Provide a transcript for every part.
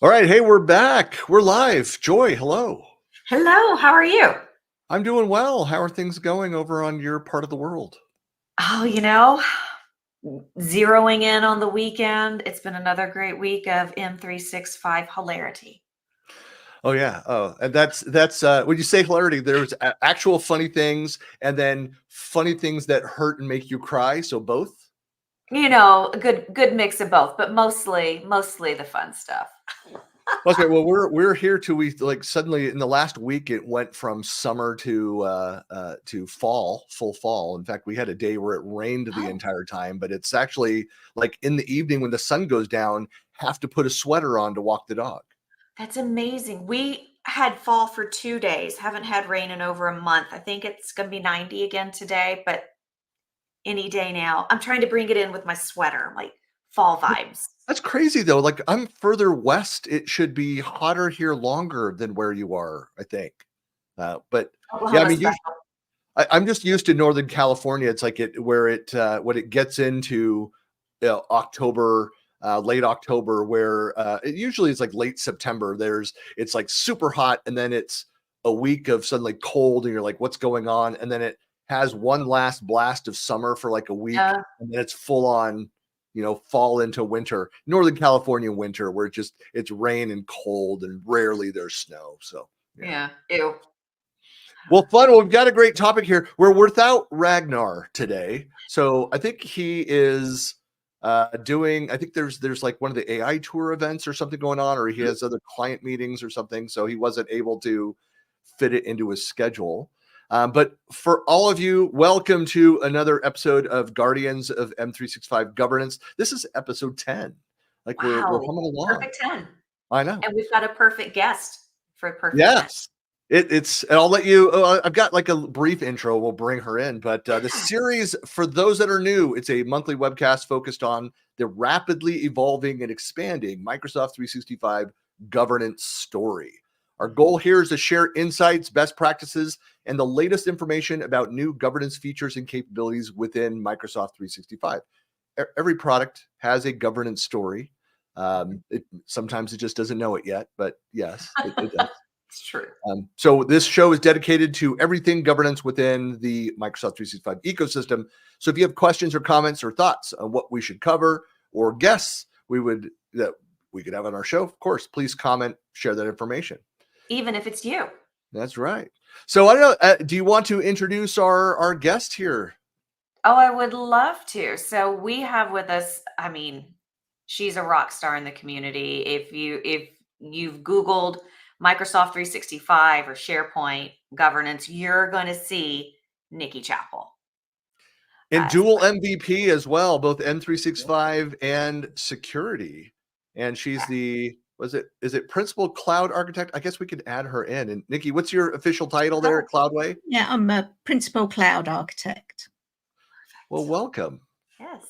All right. Hey, we're back. We're live. Joy, hello. Hello, how are you? I'm doing well. How are things going over on your part of the world? Oh, zeroing in on the weekend. It's been another great week of M365 hilarity. Oh yeah. Oh, and that's when you say hilarity, there's actual funny things and then funny things that hurt and make you cry. So both. A good mix of both, but mostly the fun stuff. Okay. Well, we're here till we like suddenly in the last week it went from summer to fall, full fall. In fact, we had a day where it rained the Oh, entire time, but it's actually like in the evening when the sun goes down, have to put a sweater on to walk the dog. that's amazing. We had fall for 2 days, haven't had rain in over a month. I think it's going to be 90 again today, but any day now. I'm trying to bring it in with my sweater, like fall vibes. That's crazy though. Like I'm further west. It should be hotter here longer than where you are, I think. But yeah, I Oklahoma mean, special. I'm just used to Northern California. It's like it where it when it gets into October, late October, where it usually is like late September. It's like super hot, and then it's a week of suddenly cold, and you're like, what's going on? And then it has one last blast of summer for like a week, Yeah, and then it's full on, fall into winter, Northern California winter, where it's rain and cold, and rarely there's snow. So yeah. yeah, ew. Well, fun. Well, we've got a great topic here. We're without Ragnar today, so I think he is doing. I think there's like one of the AI tour events or something going on, or he has other client meetings or something, so he wasn't able to fit it into his schedule. But for all of you, welcome to another episode of Guardians of M365 Governance. This is episode 10. Like we're Wow, humming along. perfect 10. I know. And we've got a perfect guest for a perfect 10. Yes. And I'll let you. I've got like a brief intro. We'll bring her in, but the series for those that are new, it's a monthly webcast focused on the rapidly evolving and expanding Microsoft 365 governance story. Our goal here is to share insights, best practices, and the latest information about new governance features and capabilities within Microsoft 365. Every product has a governance story. Sometimes it just doesn't know it yet, but yes, it does. It's true. So this show is dedicated to everything governance within the Microsoft 365 ecosystem. So if you have questions or comments or thoughts on what we should cover or guests that we could have on our show, of course, please comment, share that information. Even if it's you. That's right. So I don't know, do you want to introduce our guest here? Oh, I would love to. So we have with us, she's a rock star in the community. If you've Googled Microsoft 365 or SharePoint governance, you're going to see Nikki Chapple. And dual MVP as well, both M365 and security. And she's is it principal cloud architect? I guess we could add her in. And Nikki, what's your official title there at CloudWay? Yeah, I'm a principal cloud architect. Well, welcome. Yes.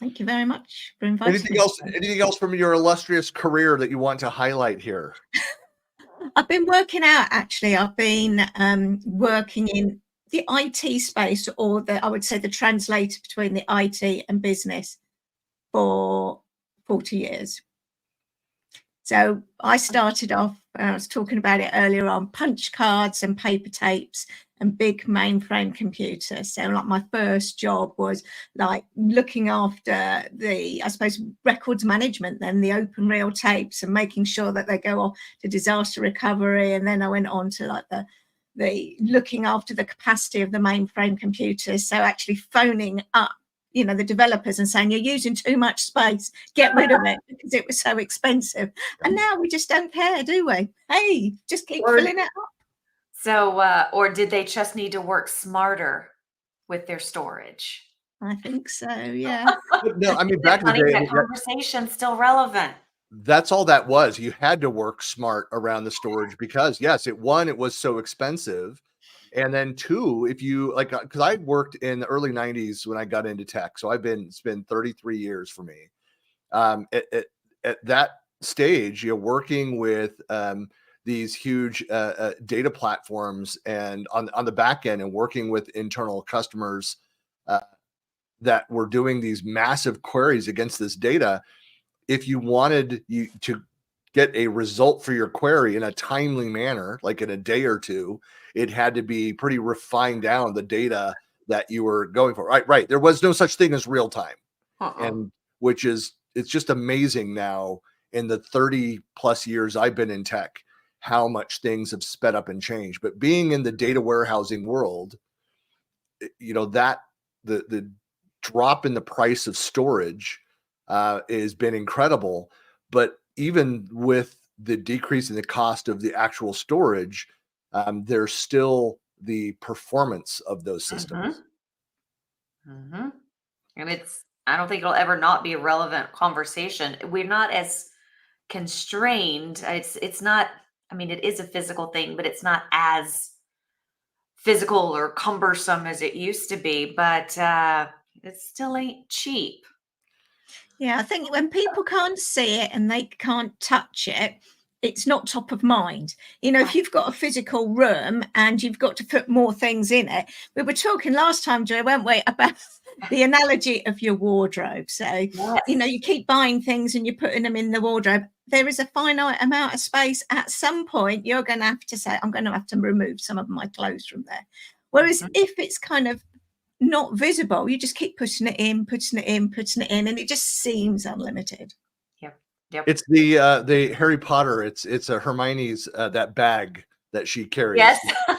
Thank you very much for inviting me. Anything else from your illustrious career that you want to highlight here? I've been working out, actually. I've been working in the IT space, or I would say the translator between the IT and business, for 40 years. So I started off, I was talking about it earlier on, punch cards and paper tapes and big mainframe computers. So like my first job was like looking after the, I suppose, records management, then the open reel tapes and making sure that they go off to disaster recovery. And then I went on to like the looking after the capacity of the mainframe computers. So actually phoning up the developers and saying, you're using too much space, get rid of it, because it was so expensive. And now we just don't care, do we? Hey, just keep filling it up. So, or did they just need to work smarter with their storage? I think so, yeah. No, I mean, back in the day, that conversation's still relevant. That's all that was. You had to work smart around the storage because, yes, it was so expensive. And then two, if you like, because I worked in the early 90s when I got into tech. So it's been 33 years for me. At that stage, working with these huge data platforms and on the back end and working with internal customers that were doing these massive queries against this data, if you wanted you to get a result for your query in a timely manner, like in a day or two, it had to be pretty refined down the data that you were going for. Right. There was no such thing as real time. And which is, it's just amazing now in the 30 plus years I've been in tech, how much things have sped up and changed. But being in the data warehousing world, that the drop in the price of storage has been incredible. But even with the decrease in the cost of the actual storage, there's still the performance of those systems. And I don't think it'll ever not be a relevant conversation. We're not as constrained. It's not, it is a physical thing, but it's not as physical or cumbersome as it used to be, but it still ain't cheap. Yeah, I think when people can't see it and they can't touch it, it's not top of mind. If you've got a physical room and you've got to put more things in it. We were talking last time, Joe, weren't we, about the analogy of your wardrobe. So, yes. You keep buying things and you're putting them in the wardrobe. There is a finite amount of space. At some point, you're going to have to say, I'm going to have to remove some of my clothes from there. Whereas if it's kind of not visible, you just keep putting it in, and it just seems unlimited. Yep. It's the Harry Potter. It's a Hermione's that bag that she carries. Yes. You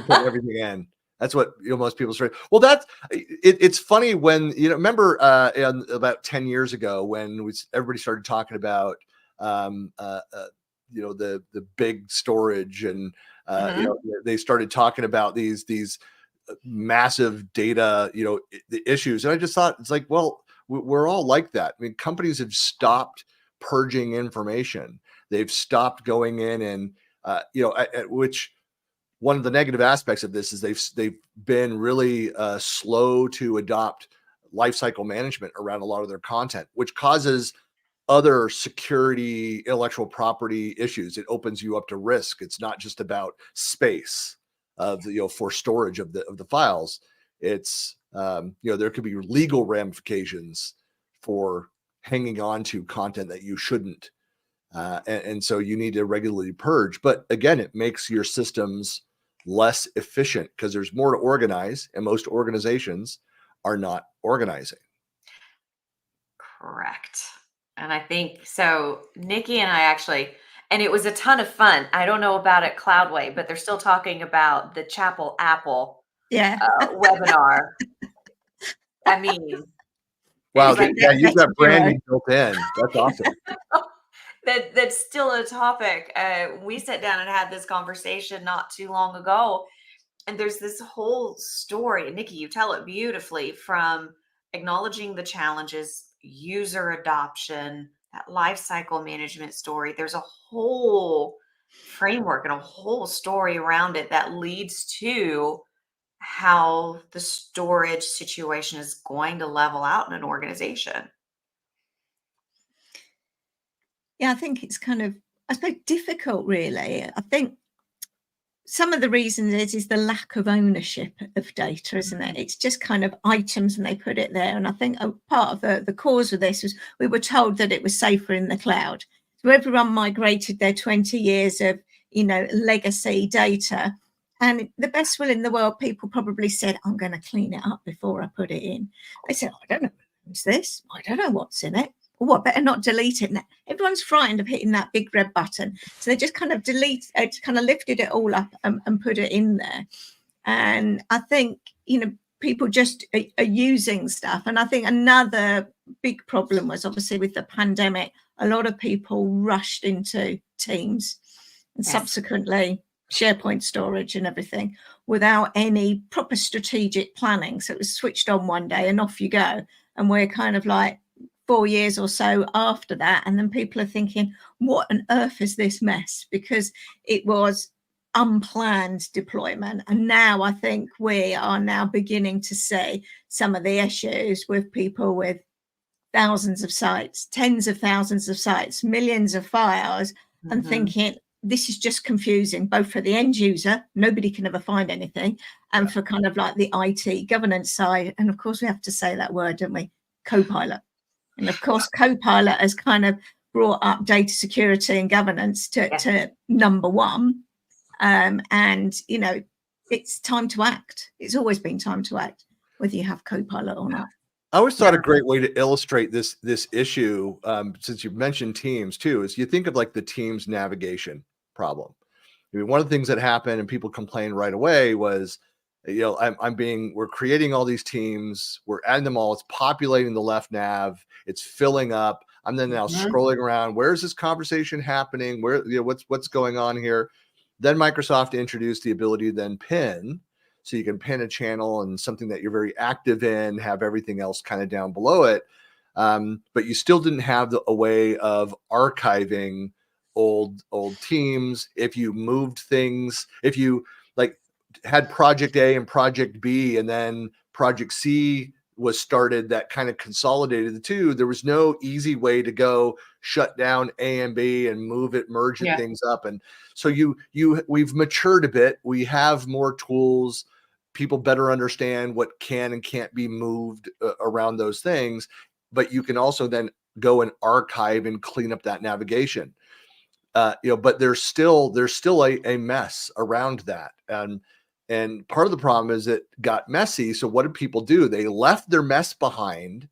put everything in. That's what most people say. Well, that's it's funny when remember about 10 years ago when everybody started talking about the big storage and they started talking about these massive data the issues, and I just thought it's like, well, we're all like that. Companies have stopped purging information. They've stopped going in and which one of the negative aspects of this is they've been really slow to adopt lifecycle management around a lot of their content, which causes other security, intellectual property issues. It opens you up to risk. It's not just about space of for storage of the files. It's there could be legal ramifications for hanging on to content that you shouldn't, and so you need to regularly purge. But again, it makes your systems less efficient because there's more to organize, and most organizations are not organizing. Correct. And I think so. Nikki and I actually, and it was a ton of fun. I don't know about at CloudWay, but they're still talking about the Chapple Apple webinar. Wow, you've got branding built in. That's awesome. That's still a topic. We sat down and had this conversation not too long ago, and there's this whole story. Nikki, you tell it beautifully, from acknowledging the challenges, user adoption, that life cycle management story. There's a whole framework and a whole story around it that leads to how the storage situation is going to level out in an organization. Yeah, I think it's kind of, I suppose, difficult, really. I think some of the reasons is the lack of ownership of data, isn't it? It's just kind of items and they put it there. And I think part of the cause of this was we were told that it was safer in the cloud. So everyone migrated their 20 years of, legacy data. And the best will in the world, people probably said, I'm going to clean it up before I put it in. They said, I don't know what's this. I don't know what's in it. Well, better not delete it. Now, everyone's frightened of hitting that big red button. So they just kind of lifted it all up and put it in there. And I think, people just are using stuff. And I think another big problem was obviously with the pandemic, a lot of people rushed into Teams and subsequently SharePoint storage and everything without any proper strategic planning. So it was switched on one day and off you go. And we're kind of like 4 years or so after that. And then people are thinking, what on earth is this mess? Because it was unplanned deployment. And now I think we are now beginning to see some of the issues with people with thousands of sites, tens of thousands of sites, millions of files, and thinking, this is just confusing, both for the end user, nobody can ever find anything, and for kind of like the IT governance side. And of course, we have to say that word, don't we? Copilot. And of course, Copilot has kind of brought up data security and governance to number one. And, you know, it's time to act. It's always been time to act, whether you have Copilot or not. I always thought a great way to illustrate this issue, since you've mentioned Teams too, is you think of like the Teams navigation problem. I mean, one of the things that happened and people complained right away was, you know, we're creating all these teams, we're adding them all, it's populating the left nav, it's filling up. I'm then now scrolling around. Where's this conversation happening? Where, you know, what's going on here? Then Microsoft introduced the ability to then pin. So you can pin a channel and something that you're very active in, have everything else kind of down below it. But you still didn't have a way of archiving old teams. If you moved things, if you like had project A and project B, and then project C was started that kind of consolidated the two, there was no easy way to go shut down A and B and merge things up. And so we've matured a bit. We have more tools. People better understand what can and can't be moved around those things, but you can also then go and archive and clean up that navigation. You know, but there's still a mess around that. And part of the problem is it got messy. So what did people do? They left their mess behind,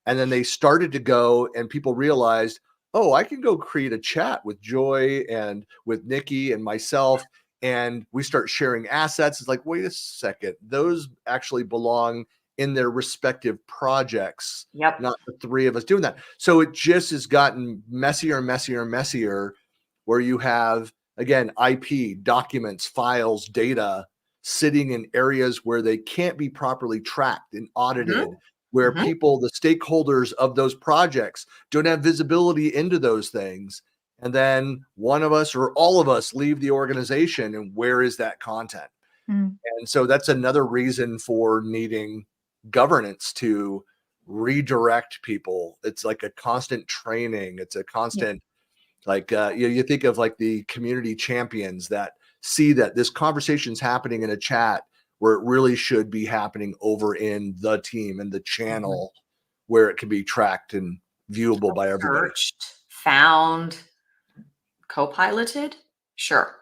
and then they started to go, and people realized, oh, I can go create a chat with Joy and with Nikki and myself, and we start sharing assets. It's like, wait a second, those actually belong in their respective projects, not the three of us doing that. So it just has gotten messier and messier and messier, where you have, again, IP, documents, files, data sitting in areas where they can't be properly tracked and audited, where people, the stakeholders of those projects, don't have visibility into those things. And then one of us or all of us leave the organization, and where is that content? And so that's another reason for needing governance to redirect people. It's like a constant training. It's a constant, like, you think of like the community champions that see that this conversation's happening in a chat where it really should be happening over in the team and the channel where it can be tracked and viewable by everybody. Searched, found, co-piloted, sure.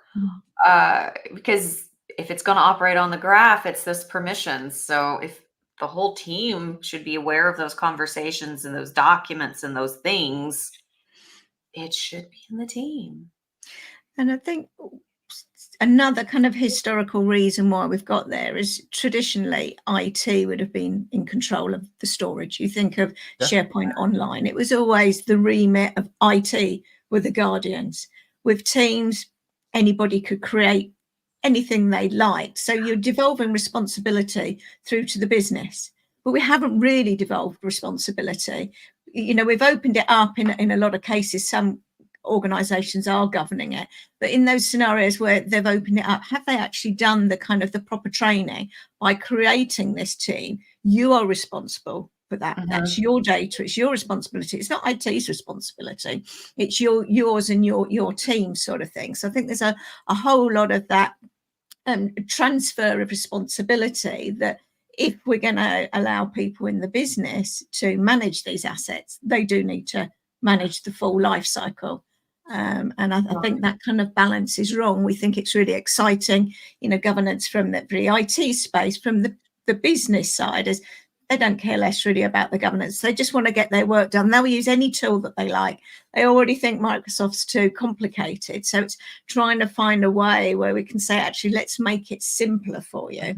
Because if it's going to operate on the graph, it's those permissions. So if the whole team should be aware of those conversations and those documents and those things, it should be in the team. And I think another kind of historical reason why we've got there is traditionally IT would have been in control of the storage. You think of SharePoint Online, it was always the remit of IT were the guardians. With Teams, anybody could create anything they liked. So you're devolving responsibility through to the business, but we haven't really devolved responsibility. You know, we've opened it up in a lot of cases. Some organizations are governing it, but in those scenarios where they've opened it up, have they actually done the kind of the proper training by creating this team? You are responsible for that. That's your data. It's your responsibility. It's not IT's responsibility. It's yours and your team sort of thing. So I think there's a whole lot of that transfer of responsibility, that if we're going to allow people in the business to manage these assets, they do need to manage the full life cycle. And I think that kind of balance is wrong. We think it's really exciting, you know, governance from the IT space, from the business side, is they don't care less really about the governance. They just want to get their work done. They'll use any tool that they like. They already think Microsoft's too complicated. So it's trying to find a way where we can say, actually, let's make it simpler for you.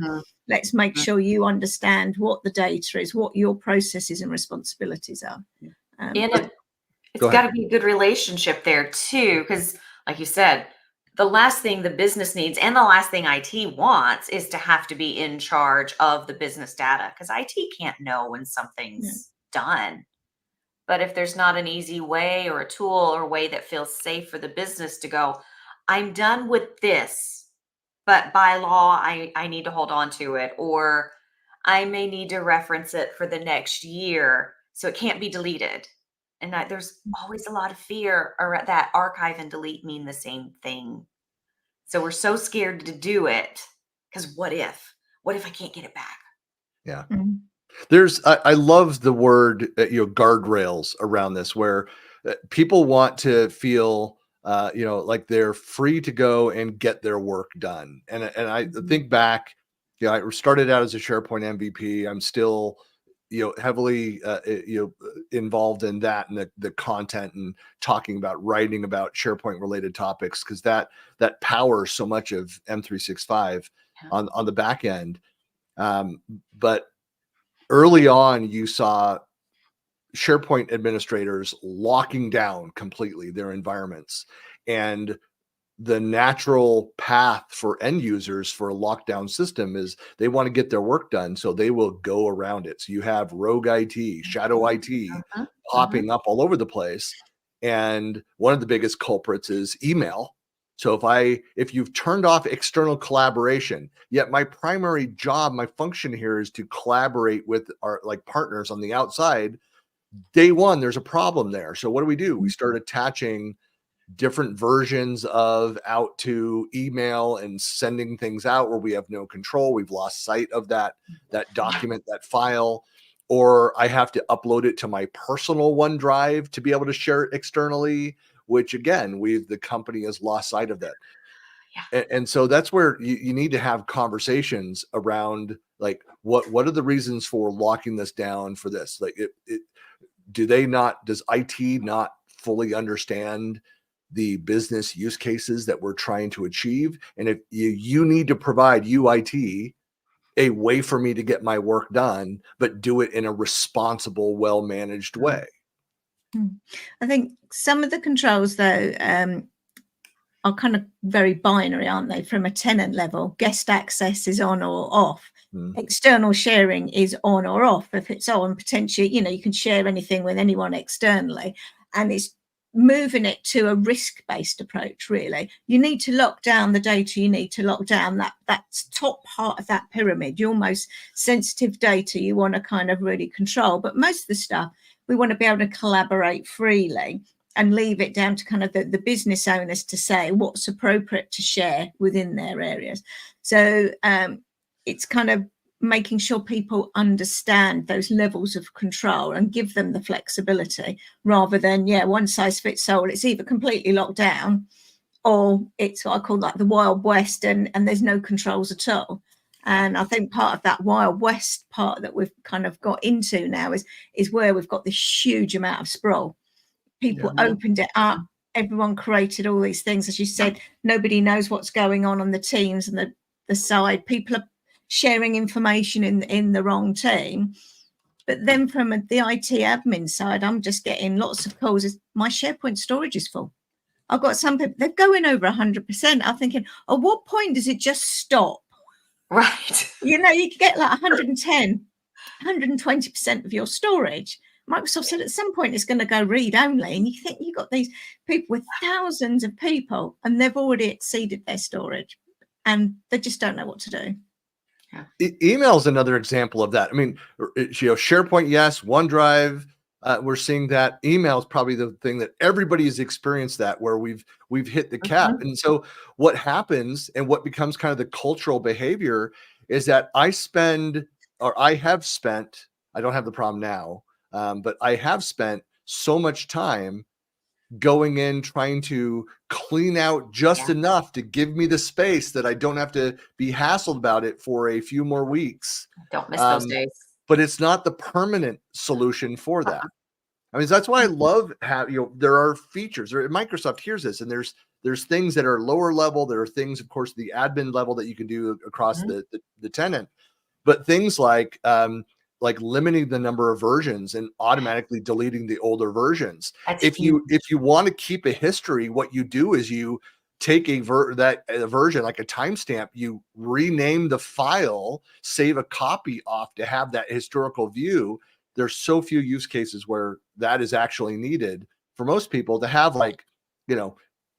Let's make sure you understand what the data is, what your processes and responsibilities are. It's got to be a good relationship there too, because like you said, the last thing the business needs and the last thing IT wants is to have to be in charge of the business data, because IT can't know when something's done. But if there's not an easy way or a tool or way that feels safe for the business to go, I'm done with this, but by law, I need to hold on to it, or I may need to reference it for the next year, so it can't be deleted. And there's always a lot of fear around that archive and delete mean the same thing. So we're so scared to do it because what if I can't get it back? Yeah. I love the word, guardrails around this, where people want to feel, like they're free to go and get their work done. And I think back, I started out as a SharePoint MVP. I'm still, heavily, involved in that and the content and talking about writing about SharePoint related topics, because that powers so much of M365 on the back end. But early on, you saw SharePoint administrators locking down completely their environments, and the natural path for end users for a lockdown system is they want to get their work done, so they will go around it. So you have rogue IT, shadow IT popping up all over the place. And one of the biggest culprits is email. So if you've turned off external collaboration, yet my primary job, my function here is to collaborate with our partners on the outside, day one, there's a problem there. So what do? We start attaching different versions of out to email and sending things out where we have no control. We've lost sight of that document, that file, or I have to upload it to my personal OneDrive to be able to share it externally, which again, the company has lost sight of that. Yeah. And so that's where you need to have conversations around, what are the reasons for locking this down for this? Does IT not fully understand the business use cases that we're trying to achieve? And if you need to provide UIT a way for me to get my work done, but do it in a responsible, well-managed way. I think some of the controls, though, are kind of very binary, aren't they? From a tenant level, guest access is on or off. External sharing is on or off. If it's on, potentially, you can share anything with anyone externally. And it's moving it to a risk-based approach, really. You need to lock down the data. You need to lock down that top part of that pyramid. Your most sensitive data you want to kind of really control. But most of the stuff, we want to be able to collaborate freely and leave it down to kind of the business owners to say what's appropriate to share within their areas. So it's kind of making sure people understand those levels of control and give them the flexibility, rather than, one size fits all. It's either completely locked down or it's what I call the Wild West, and there's no controls at all. And I think part of that Wild West part that we've kind of got into now is where we've got this huge amount of sprawl. People opened it up. Everyone created all these things. As you said, nobody knows what's going on the teams and the side. People are sharing information in the wrong team. But then from the IT admin side, I'm just getting lots of calls. My SharePoint storage is full. I've got some people, they're going over 100%. I'm thinking, at what point does it just stop? Right. You could get 110, 120% of your storage. Microsoft said at some point it's going to go read only. And you think you've got these people with thousands of people and they've already exceeded their storage and they just don't know what to do. Email is another example of that. I mean, SharePoint, yes, OneDrive, we're seeing that. Email is probably the thing that everybody has experienced, that where we've hit the cap. And so what happens and what becomes kind of the cultural behavior is that I have spent, I don't have the problem now, but I have spent so much time going in trying to clean out just enough to give me the space that I don't have to be hassled about it for a few more weeks. Don't miss those days. But it's not the permanent solution for that. I mean, that's why I love there are features. Microsoft hears this, and there's things that are lower level. There are things, of course, the admin level that you can do across the tenant, but things like limiting the number of versions and automatically deleting the older versions. If you want to keep a history, what you do is you take a version, like a timestamp, you rename the file, save a copy off to have that historical view. There's so few use cases where that is actually needed for most people to have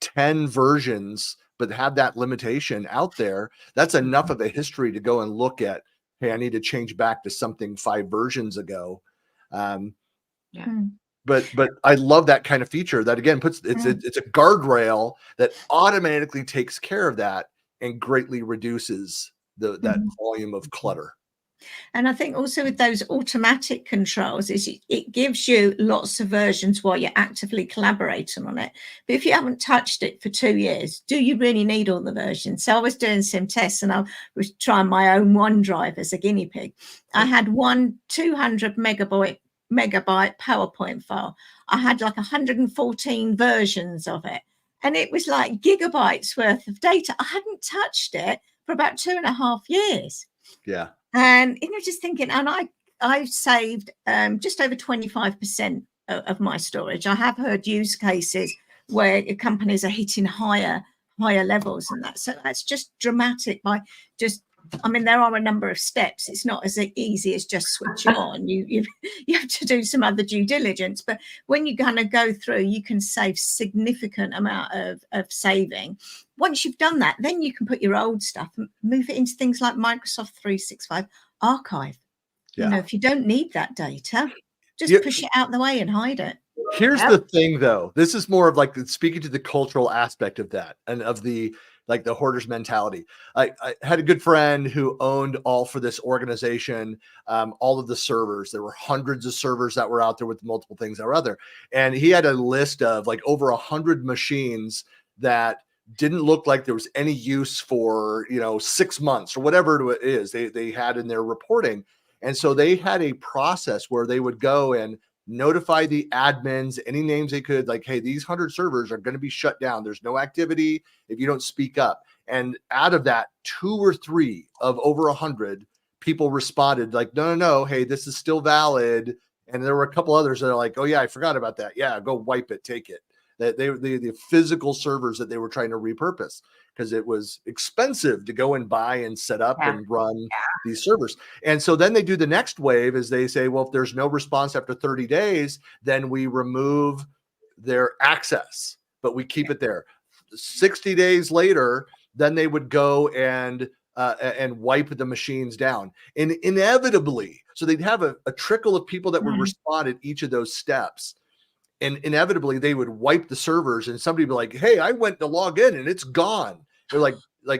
10 versions, but have that limitation out there. That's enough of a history to go and look at. Hey, I need to change back to something 5 versions ago. But I love that kind of feature that again it's a guardrail that automatically takes care of that and greatly reduces that volume of clutter. And I think also with those automatic controls is it gives you lots of versions while you're actively collaborating on it. But if you haven't touched it for 2 years, do you really need all the versions? So I was doing some tests and I was trying my own OneDrive as a guinea pig. I had one 200 megabyte PowerPoint file. I had like 114 versions of it. And it was like gigabytes worth of data. I hadn't touched it for about 2.5 years. Yeah. And just thinking, and I saved just over 25% of my storage. I have heard use cases where companies are hitting higher levels and that. So that's just dramatic by just, there are a number of steps. It's not as easy as just switch it on. You have to do some other due diligence. But when you kind of go through, you can save significant amount of saving. Once you've done that, then you can put your old stuff and move it into things like Microsoft 365 Archive. Yeah. If you don't need that data, just push it out the way and hide it. Here's the thing, though. This is more of like speaking to the cultural aspect of that and of the hoarder's mentality. I had a good friend who owned all for this organization, all of the servers. There were hundreds of servers that were out there with multiple things that were out there. And he had a list of like over 100 machines that didn't look like there was any use for, 6 months or whatever it is they had in their reporting. And so they had a process where they would go and notify the admins, any names they could, like, hey, these 100 servers are going to be shut down. There's no activity if you don't speak up. And out of that, 2 or 3 of over 100 people responded like, no, hey, this is still valid. And there were a couple others that are like, oh yeah, I forgot about that. Yeah, go wipe it, take it. That the physical servers that they were trying to repurpose because it was expensive to go and buy and set up and run these servers. And so then they do the next wave is they say, well, if there's no response after 30 days, then we remove their access, but we keep it there. 60 days later, then they would go and wipe the machines down. And inevitably, so they'd have a trickle of people that would respond at each of those steps. And inevitably they would wipe the servers and somebody would be like, hey, I went to log in and it's gone. They're like,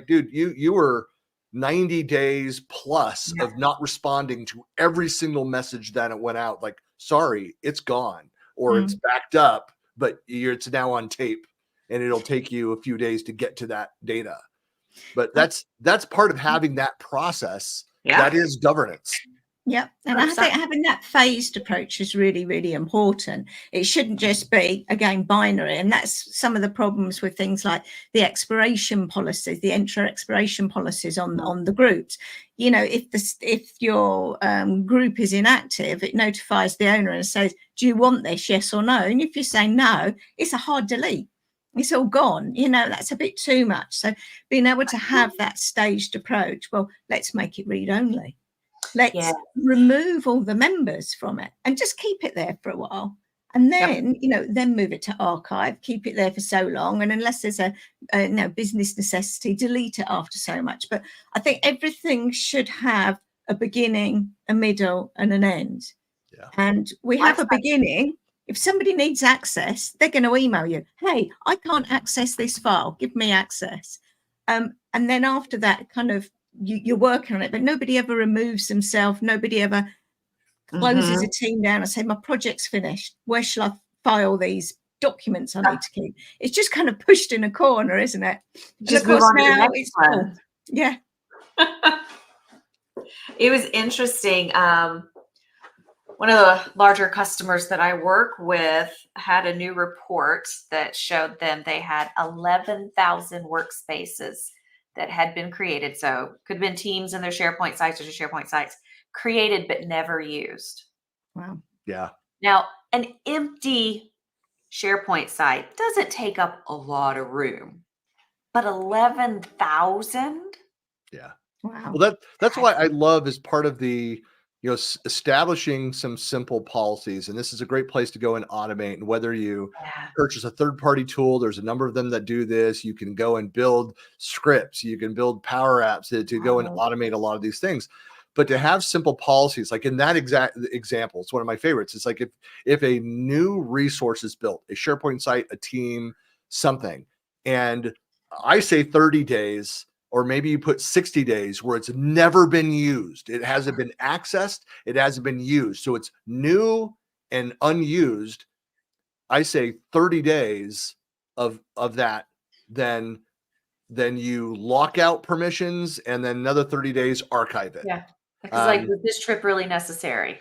dude, you were 90 days plus of not responding to every single message that it went out. Like, sorry, it's gone or it's backed up, but it's now on tape and it'll take you a few days to get to that data. But that's part of having that process. That is governance. Yeah. And I think having that phased approach is really, really important. It shouldn't just be, again, binary. And that's some of the problems with things like the expiration policies, the enter expiration policies on the groups. If your group is inactive, it notifies the owner and says, do you want this? Yes or no? And if you say no, it's a hard delete. It's all gone. That's a bit too much. So being able to have that staged approach, well, let's make it read only. Let's remove all the members from it and just keep it there for a while. And then, then move it to archive, keep it there for so long. And unless there's a business necessity, delete it after so much. But I think everything should have a beginning, a middle, and an end. Yeah. And we have a beginning. If somebody needs access, they're going to email you, hey, I can't access this file. Give me access. And then after that, kind of, you're working on it, but nobody ever removes themselves. Nobody ever closes a team down and say, my project's finished. Where shall I file these documents I need to keep? It's just kind of pushed in a corner, isn't it? Just move on to the next one. Yeah. It was interesting. One of the larger customers that I work with had a new report that showed them they had 11,000 workspaces that had been created. So could have been teams in their SharePoint sites or just SharePoint sites created, but never used. Wow. Yeah. Now, an empty SharePoint site doesn't take up a lot of room, but 11,000? Yeah. Wow. Well, that's why I love as part of the, establishing some simple policies. And this is a great place to go and automate. And whether you purchase a third-party tool, there's a number of them that do this. You can go and build scripts. You can build Power Apps to go and automate a lot of these things. But to have simple policies, like in that exact example, it's one of my favorites. It's like if a new resource is built, a SharePoint site, a team, something, and I say 30 days, or maybe you put 60 days where it's never been used. It hasn't been accessed. It hasn't been used. So it's new and unused. I say 30 days of that, then you lock out permissions, and then another 30 days archive it. Yeah. Because like, was this trip really necessary?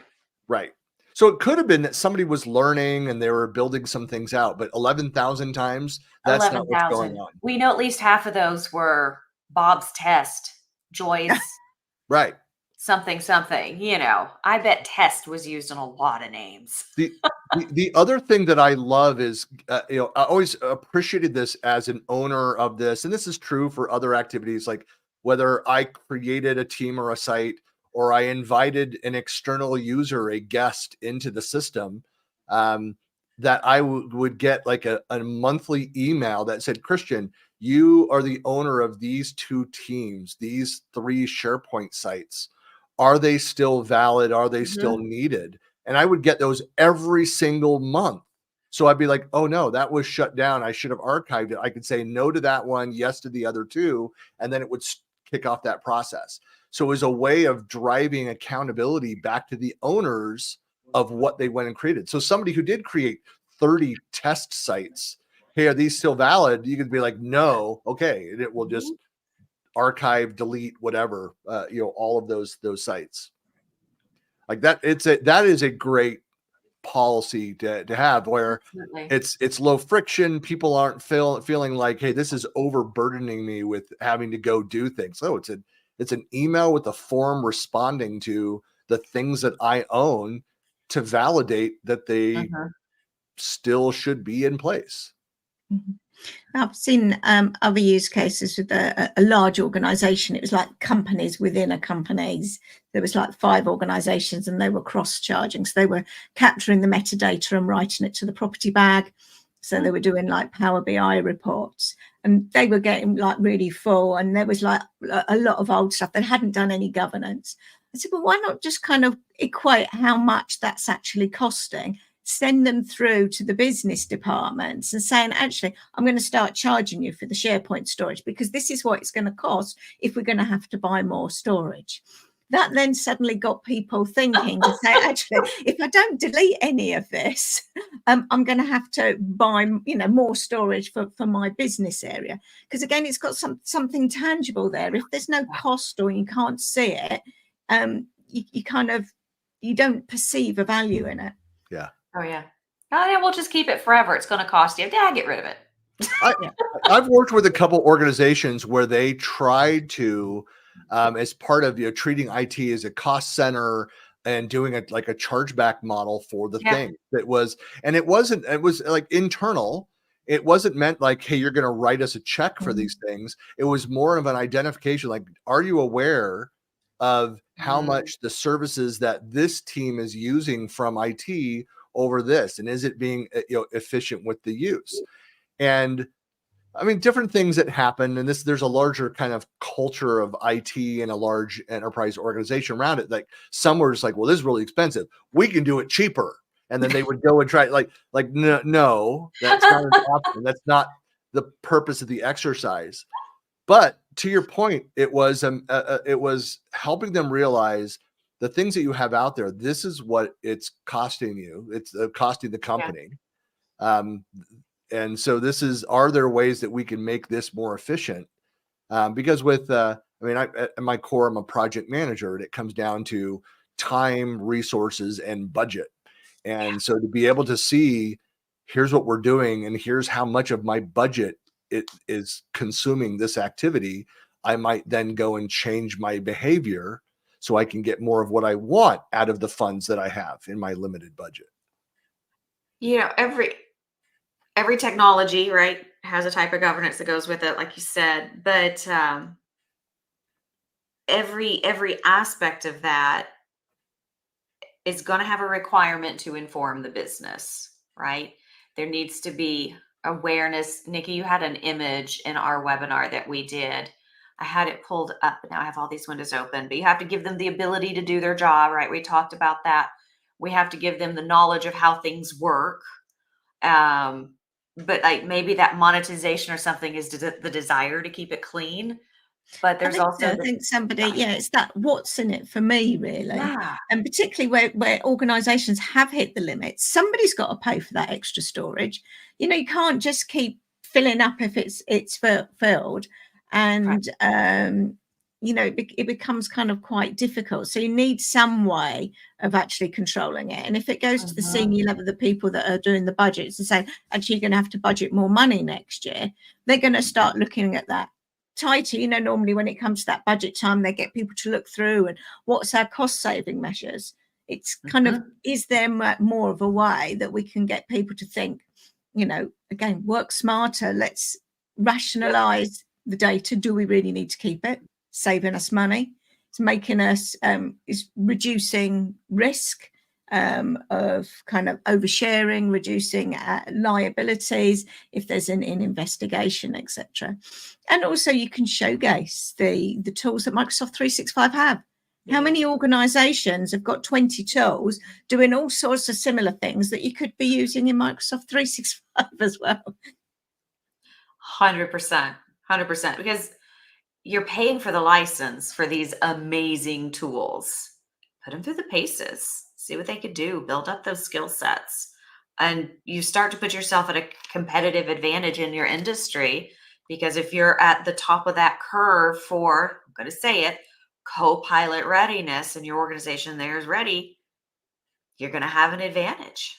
Right. So it could have been that somebody was learning and they were building some things out, but 11,000 times, that's not what's going on. We know at least half of those were Bob's test, Joy's right. Something, I bet test was used in a lot of names. The other thing that I love is, I always appreciated this as an owner of this, and this is true for other activities, like whether I created a team or a site, or I invited an external user, a guest into the system, that I would get like a monthly email that said, Christian, you are the owner of these 2 teams, these 3 SharePoint sites. Are they still valid? Are they still needed? And I would get those every single month. So I'd be like, oh no, that was shut down. I should have archived it. I could say no to that one, yes to the other 2, and then it would kick off that process. So it was a way of driving accountability back to the owners of what they went and created. So somebody who did create 30 test sites, hey, are these still valid? You could be like, no, okay. And it will just archive, delete, whatever, all of those sites like that. That is a great policy to have, where it's low friction. People aren't feeling like, hey, this is overburdening me with having to go do things. So it's an email with a form responding to the things that I own to validate that they still should be in place. I've seen other use cases with a large organization. It was like companies within a companies. There was like 5 organizations, and they were cross-charging. So they were capturing the metadata and writing it to the property bag. So they were doing like Power BI reports, and they were getting like really full. And there was like a lot of old stuff. They hadn't done any governance. I said, well, why not just kind of equate how much that's actually costing? Send them through to the business departments and saying, actually, I'm going to start charging you for the SharePoint storage because this is what it's going to cost if we're going to have to buy more storage. That then suddenly got people thinking to say, actually, if I don't delete any of this, I'm going to have to buy, more storage for my business area. Because again, it's got something tangible there. If there's no cost or you can't see it, you don't perceive a value in it. Yeah. Oh yeah. We'll just keep it forever. It's going to cost you. Yeah, get rid of it. I've worked with a couple organizations where they tried to, as part of treating IT as a cost center and doing it like a chargeback model for the thing. It was like internal. It wasn't meant like, hey, you're going to write us a check for these things. It was more of an identification. Like, are you aware of how much the services that this team is using from IT over this, and is it being efficient with the use? And I mean, different things that happen, and there's a larger kind of culture of IT and a large enterprise organization around it. Like some were just like, well, this is really expensive, we can do it cheaper, and then they would go and try like no, that's not an option. That's not the purpose of the exercise. But to your point, it was helping them realize the things that you have out there. This is what it's costing you. It's costing the company. And so are there ways that we can make this more efficient? Because with, at my core, I'm a project manager, and it comes down to time, resources, and budget. And so to be able to see, here's what we're doing, and here's how much of my budget it is consuming this activity, I might then go and change my behavior so I can get more of what I want out of the funds that I have in my limited budget. Every technology, right, has a type of governance that goes with it, like you said, but every aspect of that is going to have a requirement to inform the business, right? There needs to be awareness. Nikki, you had an image in our webinar that we did. I had it pulled up, but now I have all these windows open, but you have to give them the ability to do their job, right? We talked about that. We have to give them the knowledge of how things work. But like maybe that monetization or something is the desire to keep it clean. But there's I think somebody, it's that what's in it for me, really. Yeah. And particularly where organizations have hit the limits, somebody's got to pay for that extra storage. You can't just keep filling up if it's filled. And, it becomes kind of quite difficult. So you need some way of actually controlling it. And if it goes to the senior level, the people that are doing the budgets and say, actually, you're going to have to budget more money next year, they're going to start looking at that tighter. Normally when it comes to that budget time, they get people to look through and what's our cost saving measures. It's kind of, is there more of a way that we can get people to think, again, work smarter, let's rationalize the data. Do we really need to keep it? Saving us money. It's making us, is reducing risk of kind of oversharing, reducing liabilities if there's an investigation, etc. And also you can showcase the tools that Microsoft 365 have. How many organizations have got 20 tools doing all sorts of similar things that you could be using in Microsoft 365 as well? 100%, because you're paying for the license for these amazing tools. Put them through the paces, see what they could do, build up those skill sets. And you start to put yourself at a competitive advantage in your industry, because if you're at the top of that curve for, I'm going to say it, co-pilot readiness, and your organization there is ready, you're going to have an advantage.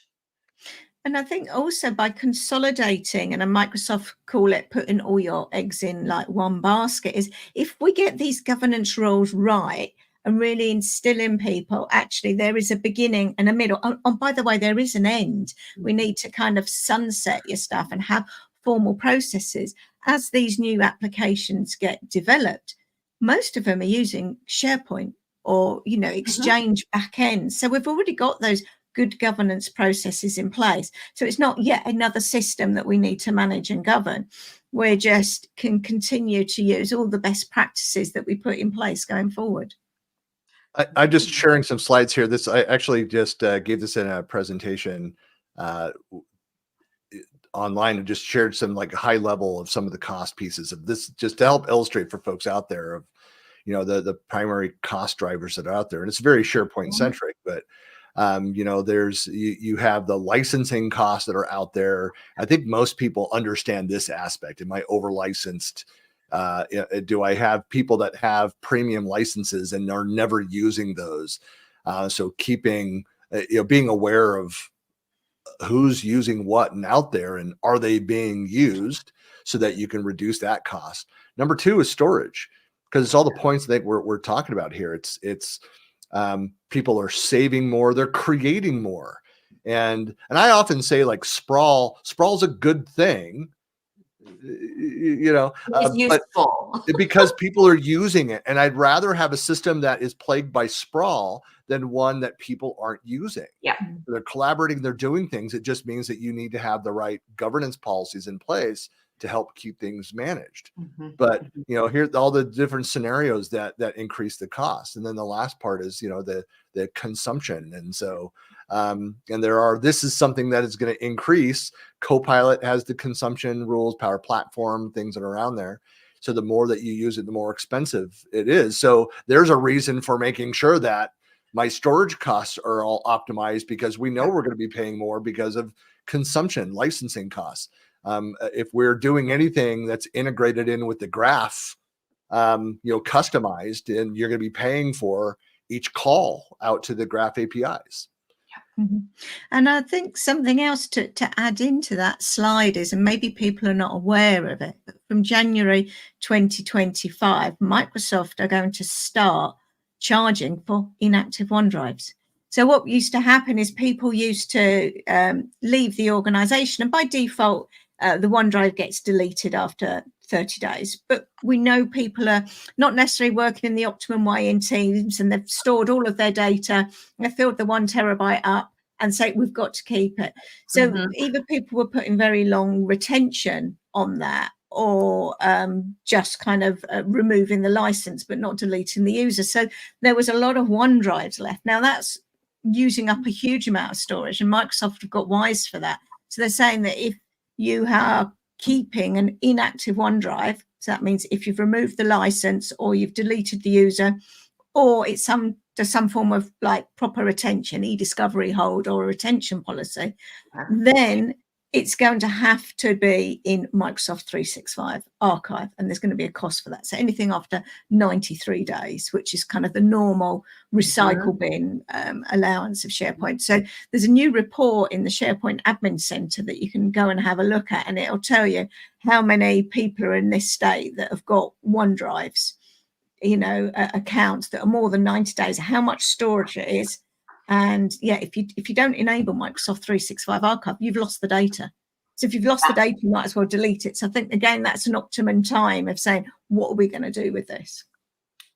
And I think also by consolidating, and a Microsoft call it putting all your eggs in like one basket, is if we get these governance rules right and really instill in people, actually there is a beginning and a middle. And by the way, there is an end. We need to kind of sunset your stuff and have formal processes. As these new applications get developed, most of them are using SharePoint or, Exchange backend. So we've already got those good governance processes in place. So it's not yet another system that we need to manage and govern. We just can continue to use all the best practices that we put in place going forward. I'm just sharing some slides here. I actually just gave this in a presentation online and just shared some like high level of some of the cost pieces of this, just to help illustrate for folks out there of, the primary cost drivers that are out there. And it's very SharePoint centric, but you have the licensing costs that are out there. I think most people understand this aspect. Am I over licensed? Do I have people that have premium licenses and are never using those? So keeping, being aware of who's using what and out there, and are they being used so that you can reduce that cost. Number two is storage, because it's all the points that we're talking about here. It's people are saving more, they're creating more. And I often say like sprawl's a good thing, It's useful. but because people are using it. And I'd rather have a system that is plagued by sprawl than one that people aren't using. Yeah. They're collaborating, they're doing things. It just means that you need to have the right governance policies in place to help keep things managed. But here all the different scenarios that increase the cost. And then the last part is the consumption. And so and this is something that is going to increase. Copilot has the consumption rules, Power Platform, things that are around there. So the more that you use it, the more expensive it is. So there's a reason for making sure that my storage costs are all optimized, because we know we're going to be paying more because of consumption, licensing costs. If we're doing anything that's integrated in with the graph, customized, and you're going to be paying for each call out to the graph APIs. And I think something else to add into that slide is, and maybe people are not aware of it, but from January 2025, Microsoft are going to start charging for inactive OneDrives. So what used to happen is people used to leave the organization, and by default, the OneDrive gets deleted after 30 days. But we know people are not necessarily working in the optimum way in teams, and they've stored all of their data, and they've filled the 1 terabyte up and say, we've got to keep it. So either people were putting very long retention on that, or just kind of removing the license, but not deleting the user. So there was a lot of OneDrives left. Now that's using up a huge amount of storage, and Microsoft have got wise for that. So they're saying that if you are keeping an inactive OneDrive. So that means if you've removed the license or you've deleted the user, or it's some form of like proper retention, e-discovery hold or a retention policy, then it's going to have to be in Microsoft 365 archive, and there's going to be a cost for that. So anything after 93 days, which is kind of the normal recycle bin allowance of SharePoint. So there's a new report in the SharePoint Admin Center that you can go and have a look at, and it'll tell you how many people are in this state that have got OneDrives, accounts that are more than 90 days, how much storage it is. And if you don't enable Microsoft 365 archive, you've lost the data. So if you've lost the data, you might as well delete it. So I think, again, that's an optimum time of saying, what are we going to do with this?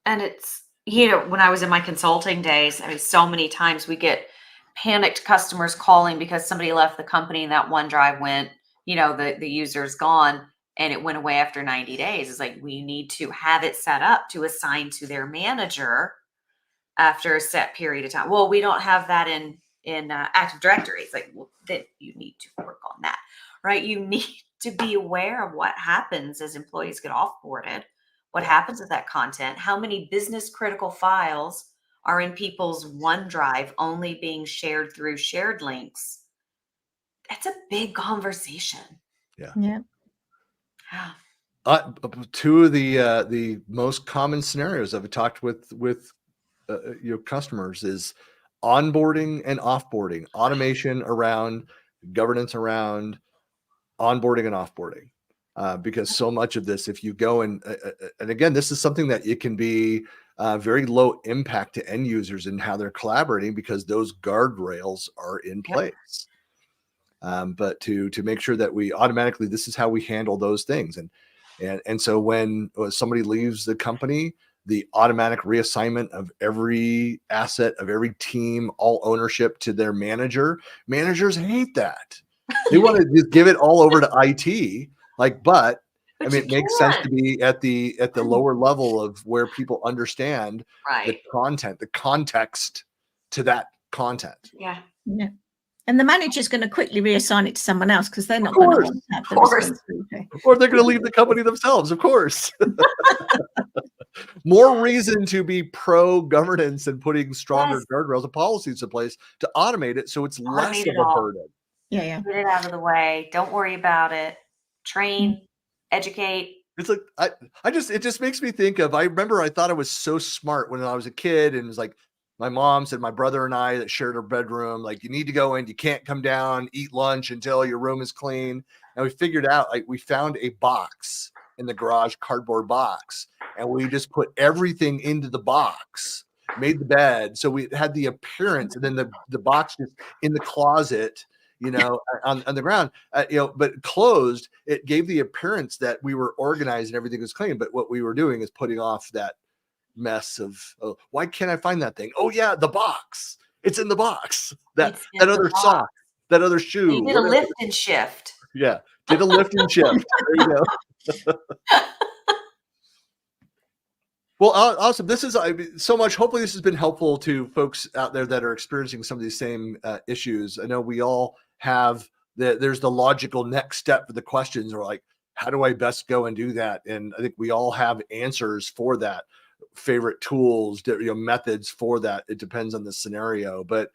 And it's, when I was in my consulting days, I mean, so many times we get panicked customers calling because somebody left the company and that OneDrive went, the user's gone and it went away after 90 days. It's like, we need to have it set up to assign to their manager after a set period of time. Well, we don't have that in Active Directory. It's like, well, then you need to work on that, right? You need to be aware of what happens as employees get offboarded, what happens with that content, how many business critical files are in people's OneDrive only being shared through shared links. That's a big conversation. Yeah. Two of the most common scenarios I've talked with your customers is onboarding and offboarding, automation around governance around onboarding and offboarding, because so much of this, if you go and again, this is something that it can be very low impact to end users and how they're collaborating because those guardrails are in place. But to make sure that we automatically, this is how we handle those things. And so when somebody leaves the company, the automatic reassignment of every asset of every team, all ownership to their manager. Managers hate that. They want to just give it all over to IT. But I mean, it makes sense to be at the lower level of where people understand the content, the context to that content. Yeah. And the manager's going to quickly reassign it to someone else because they're not going to want to have the responsibility. Or they're going to leave the company themselves, of course. More reason to be pro governance and putting stronger guardrails and policies in place to automate it so it's less of a burden. Yeah. Get it out of the way. Don't worry about it. Train, educate. It's like it just makes me think of, I remember I thought I was so smart when I was a kid, and it was like my mom said, my brother and I that shared our bedroom, like, you need to go in, you can't come down, eat lunch until your room is clean. And we figured out, we found a box in the garage, cardboard box, and we just put everything into the box, made the bed. So we had the appearance, and then the box just in the closet, on the ground, but closed. It gave the appearance that we were organized and everything was clean. But what we were doing is putting off that mess of, why can't I find that thing? Oh yeah, the box. It's in the box. That other sock, that other shoe. You did a lift and shift. Yeah, did a lift and shift. There you go. Well, awesome. This is so much. Hopefully this has been helpful to folks out there that are experiencing some of these same issues. I know we all have there's the logical next step for the questions, or like, how do I best go and do that? And I think we all have answers for that, favorite tools, methods for that. It depends on the scenario. But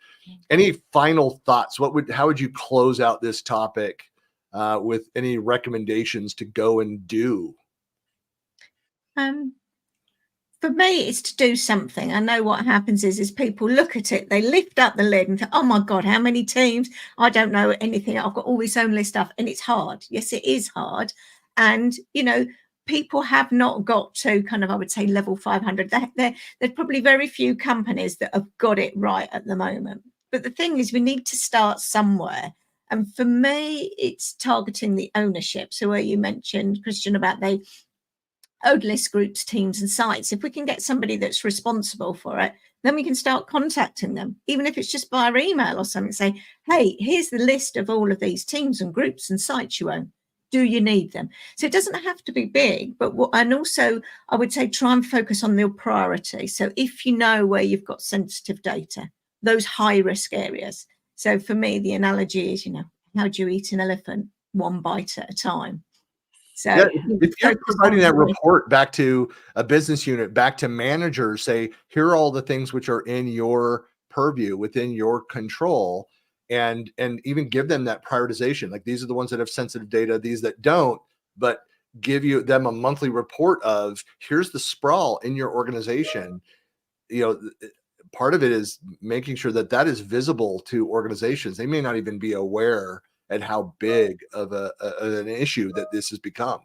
any final thoughts? How would you close out this topic with any recommendations to go and do? For me, it's to do something. I know what happens is people look at it, they lift up the lid and think, oh my God, how many teams? I don't know anything. I've got all this only stuff. And it's hard. Yes, it is hard. And, people have not got to kind of, I would say, level 500. There's probably very few companies that have got it right at the moment. But the thing is, we need to start somewhere. And for me, it's targeting the ownership. So where you mentioned, Christian, about the list groups, teams and sites, if we can get somebody that's responsible for it, then we can start contacting them, even if it's just via email or something, say, hey, here's the list of all of these teams and groups and sites you own. Do you need them? So it doesn't have to be big, and also I would say try and focus on your priority. So if you know where you've got sensitive data, those high risk areas. So for me, the analogy is, how do you eat an elephant? One bite at a time. So Yeah, if you're focus providing on that voice. report back to a business unit, back to managers, say, here are all the things which are in your purview, within your control, and even give them that prioritization. Like, these are the ones that have sensitive data, these that don't, but give them a monthly report of, here's the sprawl in your organization. You know, part of it is making sure that that is visible to organizations. They may not even be aware at how big of an issue that this has become.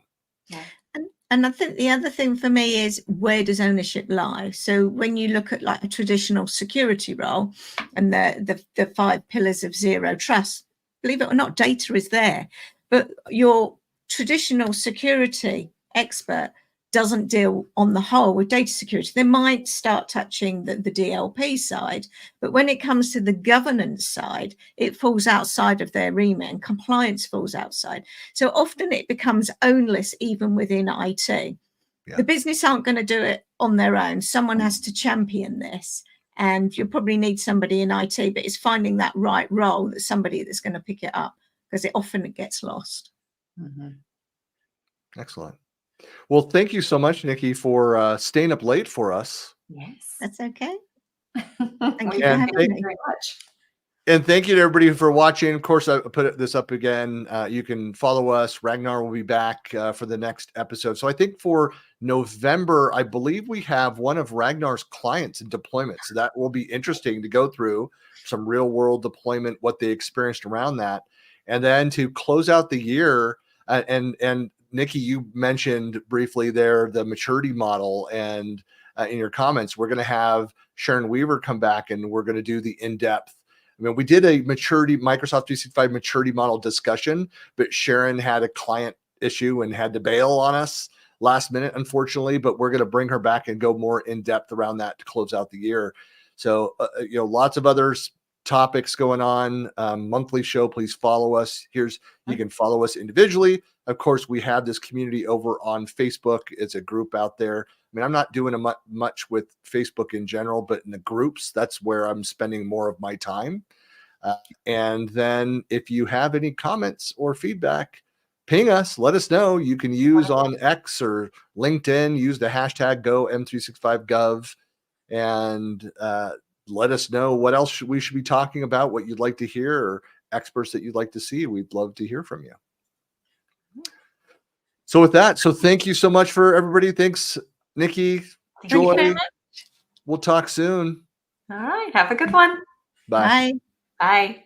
And I think the other thing for me is, where does ownership lie? So when you look at like a traditional security role and the 5 pillars of zero trust, believe it or not, data is there, but your traditional security expert doesn't deal on the whole with data security. They might start touching the DLP side, but when it comes to the governance side, it falls outside of their remit, and compliance falls outside. So often it becomes onerous even within IT. Yeah. The business aren't going to do it on their own. Someone has to champion this, and you'll probably need somebody in IT, but it's finding that right role, that somebody that's going to pick it up, because it often gets lost. Excellent. Well, thank you so much, Nikki, for staying up late for us. Yes. That's okay. Thank you for having me. very much. And thank you to everybody for watching. Of course, I put this up again. You can follow us. Ragnar will be back for the next episode. So I think for November, I believe we have one of Ragnar's clients in deployment. So that will be interesting to go through some real world deployment, what they experienced around that. And then to close out the year, and Nikki, you mentioned briefly there the maturity model, and in your comments, we're going to have Sharon Weaver come back, and we're going to do the in-depth. I mean, we did a Microsoft 365 maturity model discussion, but Sharon had a client issue and had to bail on us last minute, unfortunately, but we're going to bring her back and go more in depth around that to close out the year. So, lots of other topics going on. Monthly show, please follow us. You can follow us individually. Of course, we have this community over on Facebook. It's a group out there. I mean, I'm not doing much with Facebook in general, but in the groups, that's where I'm spending more of my time. And then if you have any comments or feedback, ping us, let us know. You can use on X or LinkedIn, use the hashtag #GoM365Gov, and let us know what else we should be talking about, what you'd like to hear, or experts that you'd like to see. We'd love to hear from you. So with that, thank you so much for everybody. Thanks, Nikki, Joy. We'll talk soon. All right. Have a good one. Bye. Bye. Bye.